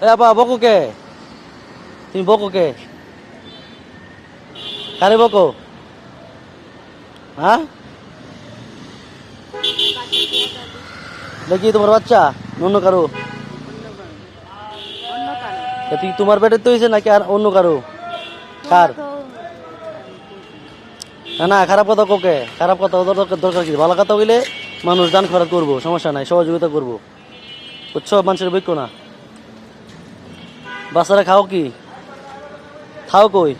এ আপা বকো কে? তুমি বকো কে? কারে বকো? হ্যাঁ, দেখি তোমার বাচ্চা অন্য কারো? তুই তোমার পেটে তো হয়েছে নাকি আর অন্য কারো? কার? না না, খারাপ কথা কোকে, খারাপ কথা দরকার কি? ভালো কথা হইলে মানুষ দান খরচ করবো, সমস্যা নাই, সহযোগিতা করবো, বুঝছো? মানুষের বৈক্য না। বাচ্চারা খাও কি? খাও কই?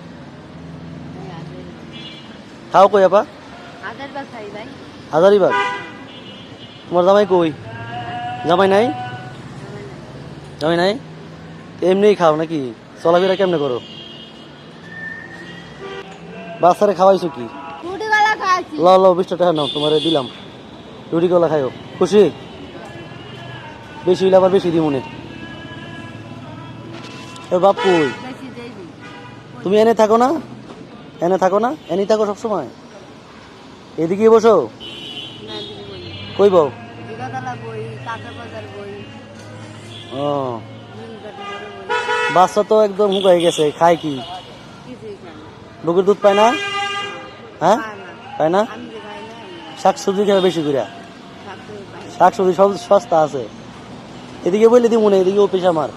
খাও কই আপা? হাজারিবাগ। তোমার জামাই কই? জামাই নাই? জামাই নাই? এমনি খাও নাকি? চলাফেরা কেমনে করো? বাচ্চারা খাওয়াইছো কি? ল ল 20 টাকা নাও, তোমারে দিলাম, রুটি কলা খাইও, খুশি? বেশি হইলে আবার বেশি দিমুনে। এ বাপ কই? তুমি এনে থাকো না? এনে থাকো না? এনেই থাকো সবসময়? এদিকে বসো। কই বউ? ও, বাচ্চা তো একদম হুকাই গেছে, খায় কি? বুকের দুধ পায় না? হ্যাঁ, পায় না? শাকসবজি খাবে বেশি করে, শাকসবজি সব সস্তা আছে। এদিকে বললে দিমুনে, এদিকে অফিস আমার।